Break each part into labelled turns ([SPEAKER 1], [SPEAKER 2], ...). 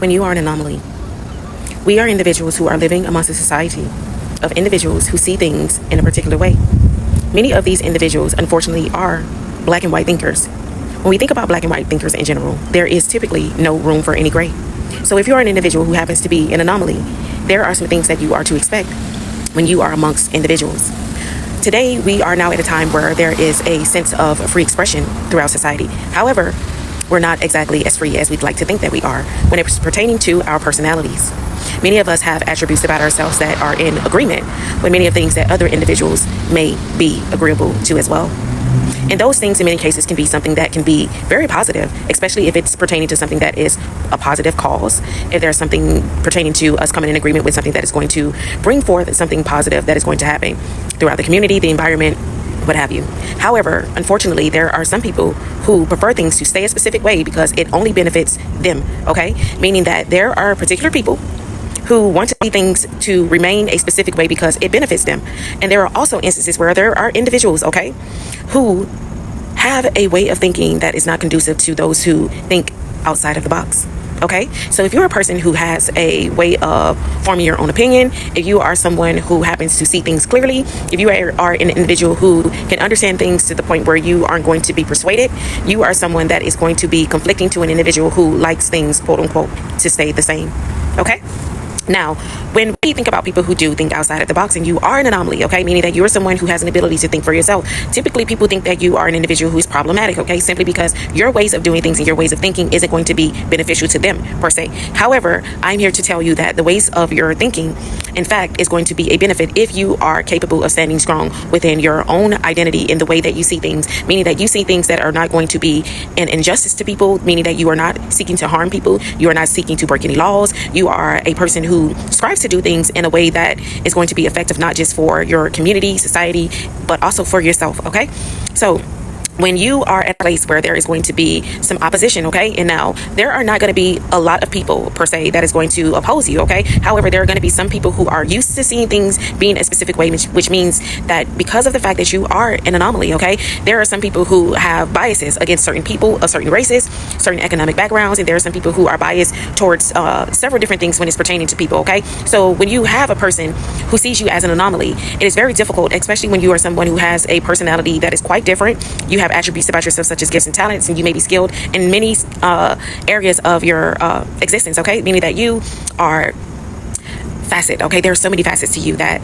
[SPEAKER 1] when you are an anomaly. We are individuals who are living amongst a society of individuals who see things in a particular way. Many of these individuals, unfortunately, are black and white thinkers. When we think about black and white thinkers in general, there is typically no room for any gray. So if you're an individual who happens to be an anomaly, there are some things that you are to expect when you are amongst individuals. Today, we are now at a time where there is a sense of free expression throughout society. However, we're not exactly as free as we'd like to think that we are when it's pertaining to our personalities. Many of us have attributes about ourselves that are in agreement with many of the things that other individuals may be agreeable to as well. And those things in many cases can be something that can be very positive, especially if it's pertaining to something that is a positive cause. If there's something pertaining to us coming in agreement with something that is going to bring forth something positive that is going to happen throughout the community, the environment, what have you. However, unfortunately, there are some people who prefer things to stay a specific way because it only benefits them, okay? Meaning that there are particular people who want to see things to remain a specific way because it benefits them. And there are also instances where there are individuals, okay, who have a way of thinking that is not conducive to those who think outside of the box. Okay, so if you're a person who has a way of forming your own opinion, if you are someone who happens to see things clearly, if you are an individual who can understand things to the point where you aren't going to be persuaded, you are someone that is going to be conflicting to an individual who likes things, quote unquote, to stay the same. Okay. Now, when we think about people who do think outside of the box and you are an anomaly, okay, meaning that you're someone who has an ability to think for yourself, typically people think that you are an individual who's problematic, okay, simply because your ways of doing things and your ways of thinking isn't going to be beneficial to them per se. However, I'm here to tell you that the ways of your thinking, in fact, is going to be a benefit if you are capable of standing strong within your own identity in the way that you see things, meaning that you see things that are not going to be an injustice to people, meaning that you are not seeking to harm people, you are not seeking to break any laws, you are a person who strives to do things in a way that is going to be effective not just for your community, society, but also for yourself, okay? So when you are at a place where there is going to be some opposition, okay, and now there are not going to be a lot of people per se that is going to oppose you, okay? However, there are going to be some people who are used to seeing things being a specific way, which means that because of the fact that you are an anomaly, okay, there are some people who have biases against certain people of certain races, certain economic backgrounds, and there are some people who are biased towards several different things when it's pertaining to people, okay? So when you have a person who sees you as an anomaly, it is very difficult, especially when you are someone who has a personality that is quite different. You have attributes about yourself such as gifts and talents, and you may be skilled in many areas of your existence, okay, meaning that you are facet, okay? There are so many facets to you that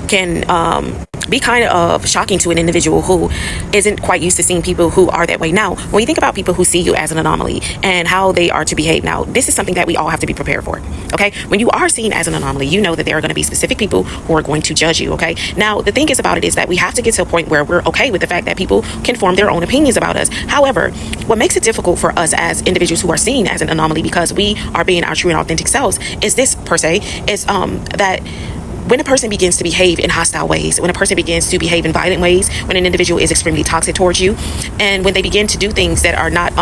[SPEAKER 1] can be kind of shocking to an individual who isn't quite used to seeing people who are that way. Now, when you think about people who see you as an anomaly and how they are to behave, now, this is something that we all have to be prepared for, okay? When you are seen as an anomaly, you know that there are going to be specific people who are going to judge you, okay? Now, the thing is about it is that we have to get to a point where we're okay with the fact that people can form their own opinions about us. However, what makes it difficult for us as individuals who are seen as an anomaly because we are being our true and authentic selves is this, per se, is that when a person begins to behave in hostile ways, when a person begins to behave in violent ways, when an individual is extremely toxic towards you, and when they begin to do things that are not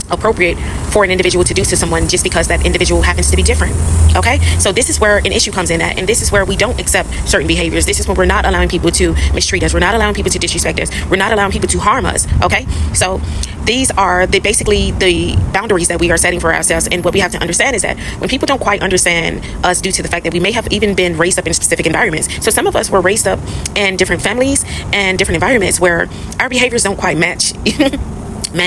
[SPEAKER 1] appropriate for an individual to do to someone just because that individual happens to be different, okay? So this is where an issue comes in at, and this is where we don't accept certain behaviors. This is where we're not allowing people to mistreat us. We're not allowing people to disrespect us. We're not allowing people to harm us, okay? So these are basically the boundaries that we are setting for ourselves. And what we have to understand is that when people don't quite understand us due to the fact that we may have even been raised up in specific environments. So some of us were raised up in different families and different environments where our behaviors don't quite match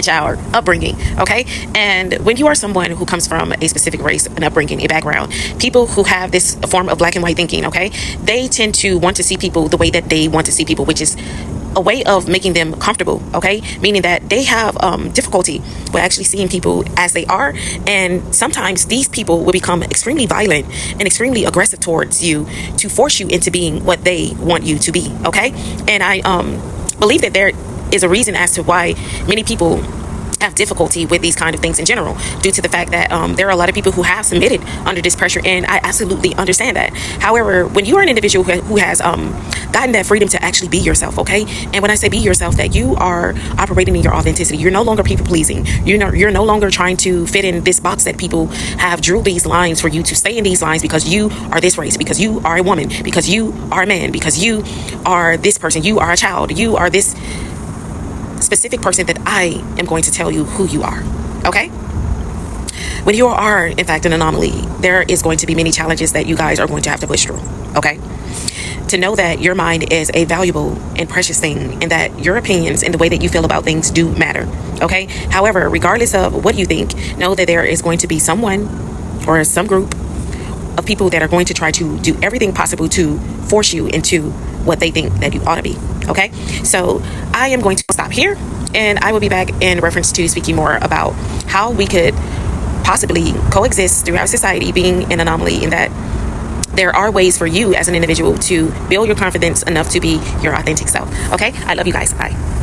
[SPEAKER 1] our upbringing, okay? And when you are someone who comes from a specific race, an upbringing, a background, people who have this form of black and white thinking, okay, they tend to want to see people the way that they want to see people, which is a way of making them comfortable, okay? Meaning that they have difficulty with actually seeing people as they are, and sometimes these people will become extremely violent and extremely aggressive towards you to force you into being what they want you to be, okay? And I believe that there is a reason as to why many people have difficulty with these kind of things in general, due to the fact that there are a lot of people who have submitted under this pressure, and I absolutely understand that. However, when you are an individual who has gotten that freedom to actually be yourself, okay, and when I say be yourself, that you are operating in your authenticity, you're no longer people pleasing, you're no longer trying to fit in this box that people have drew these lines for you to stay in these lines because you are this race, because you are a woman, because you are a man, because you are this person, you are a child, you are this specific person that I am going to tell you who you are, okay? When you are, in fact, an anomaly, there is going to be many challenges that you guys are going to have to push through, okay? To know that your mind is a valuable and precious thing, and that your opinions and the way that you feel about things do matter, okay? However, regardless of what you think, know that there is going to be someone or some group of people that are going to try to do everything possible to force you into what they think that you ought to be, okay? So I am going to stop here, and I will be back in reference to speaking more about how we could possibly coexist throughout society, being an anomaly, in that there are ways for you as an individual to build your confidence enough to be your authentic self. Okay, I love you guys. Bye.